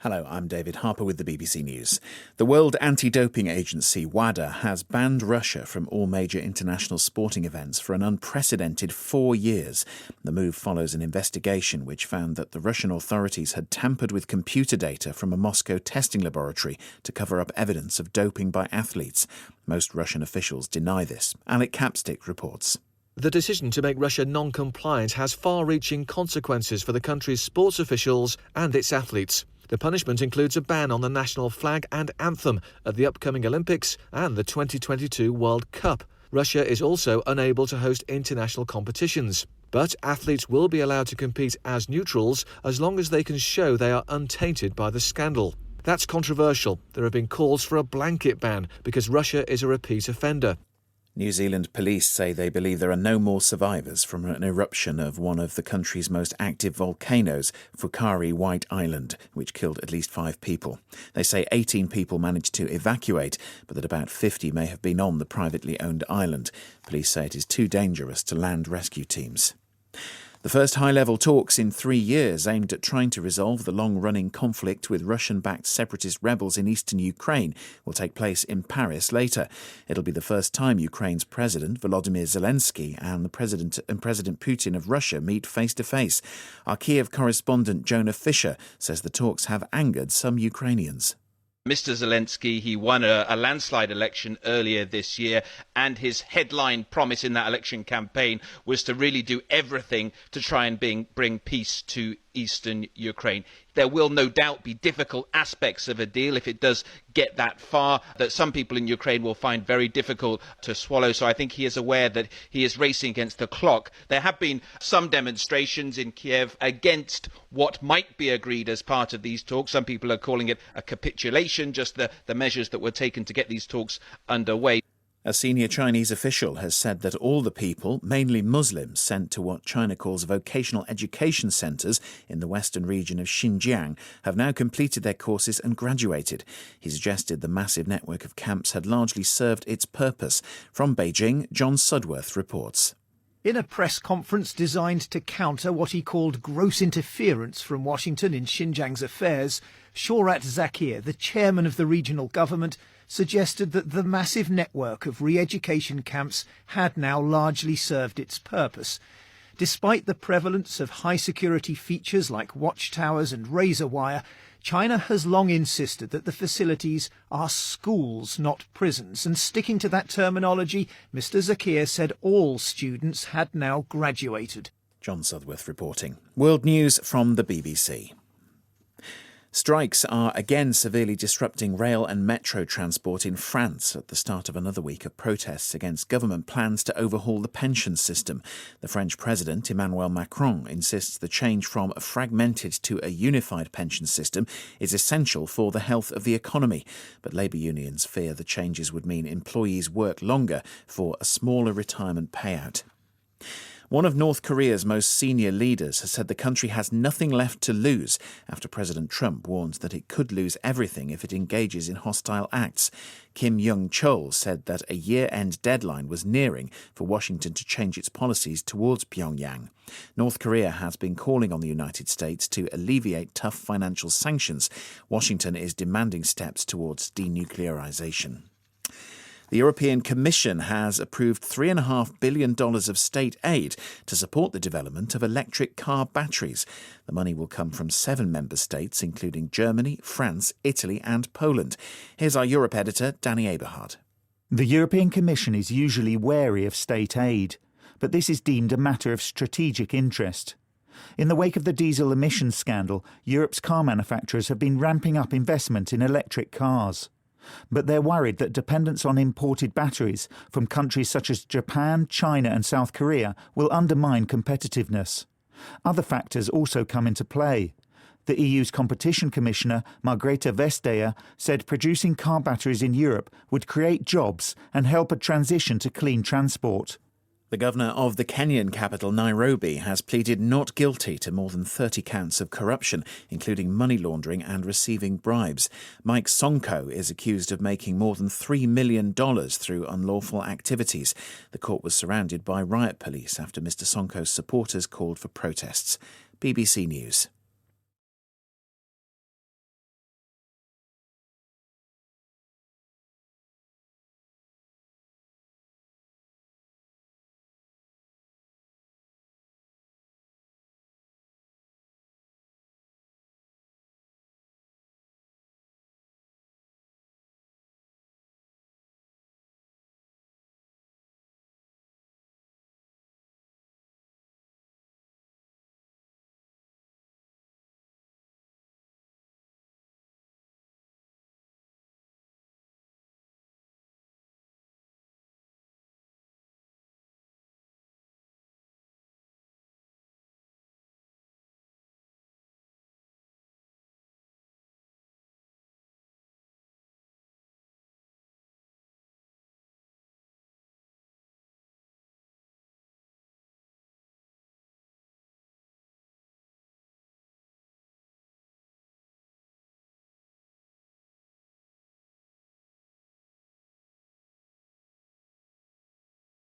Hello, I'm David Harper with the BBC News. The World Anti-Doping Agency, WADA, has banned Russia from all major international sporting events for an unprecedented 4 years. The move follows an investigation which found that the Russian authorities had tampered with computer data from a Moscow testing laboratory to cover up evidence of doping by athletes. Most Russian officials deny this. Alec Capstick reports. The decision to make Russia non-compliant has far-reaching consequences for the country's sports officials and its athletes. The punishment includes a ban on the national flag and anthem at the upcoming Olympics and the 2022 World Cup. Russia is also unable to host international competitions. But athletes will be allowed to compete as neutrals as long as they can show they are untainted by the scandal. That's controversial. There have been calls for a blanket ban because Russia is a repeat offender. New Zealand police say they believe there are no more survivors from an eruption of one of the country's most active volcanoes, Fukari White Island, which killed at least 5 people. They say 18 people managed to evacuate, but that about 50 may have been on the privately owned island. Police say it is too dangerous to land rescue teams. The first high-level talks in 3 years aimed at trying to resolve the long-running conflict with Russian-backed separatist rebels in eastern Ukraine will take place in Paris later. It'll be the first time Ukraine's President Volodymyr Zelensky and President Putin of Russia meet face-to-face. Our Kiev correspondent Jonah Fisher says the talks have angered some Ukrainians. Mr. Zelensky, he won a landslide election earlier this year, and his headline promise in that election campaign was to really do everything to try and bring peace to eastern Ukraine. There will no doubt be difficult aspects of a deal if it does get that far, that some people in Ukraine will find very difficult to swallow. So I think he is aware that he is racing against the clock. There have been some demonstrations in Kiev against what might be agreed as part of these talks. Some people are calling it a capitulation, just the measures that were taken to get these talks underway. A senior Chinese official has said that all the people, mainly Muslims, sent to what China calls vocational education centres in the western region of Xinjiang have now completed their courses and graduated. He suggested the massive network of camps had largely served its purpose. From Beijing, John Sudworth reports. In a press conference designed to counter what he called gross interference from Washington in Xinjiang's affairs, Shorat Zakir, the chairman of the regional government, suggested that the massive network of re-education camps had now largely served its purpose. Despite the prevalence of high-security features like watchtowers and razor wire, China has long insisted that the facilities are schools, not prisons, and sticking to that terminology, Mr. Zakir said all students had now graduated. John Sudworth reporting. World News from the BBC. Strikes are again severely disrupting rail and metro transport in France at the start of another week of protests against government plans to overhaul the pension system. The French President, Emmanuel Macron, insists the change from a fragmented to a unified pension system is essential for the health of the economy. But labour unions fear the changes would mean employees work longer for a smaller retirement payout. One of North Korea's most senior leaders has said the country has nothing left to lose after President Trump warns that it could lose everything if it engages in hostile acts. Kim Young-chol said that a year-end deadline was nearing for Washington to change its policies towards Pyongyang. North Korea has been calling on the United States to alleviate tough financial sanctions. Washington is demanding steps towards denuclearization. The European Commission has approved $3.5 billion of state aid to support the development of electric car batteries. The money will come from 7 member states, including Germany, France, Italy and Poland. Here's our Europe editor, Danny Aberhard. The European Commission is usually wary of state aid, but this is deemed a matter of strategic interest. In the wake of the diesel emissions scandal, Europe's car manufacturers have been ramping up investment in electric cars. But they're worried that dependence on imported batteries from countries such as Japan, China and South Korea will undermine competitiveness. Other factors also come into play. The EU's Competition Commissioner, Margrethe Vestager, said producing car batteries in Europe would create jobs and help a transition to clean transport. The governor of the Kenyan capital, Nairobi, has pleaded not guilty to more than 30 counts of corruption, including money laundering and receiving bribes. Mike Sonko is accused of making more than $3 million through unlawful activities. The court was surrounded by riot police after Mr. Sonko's supporters called for protests. BBC News.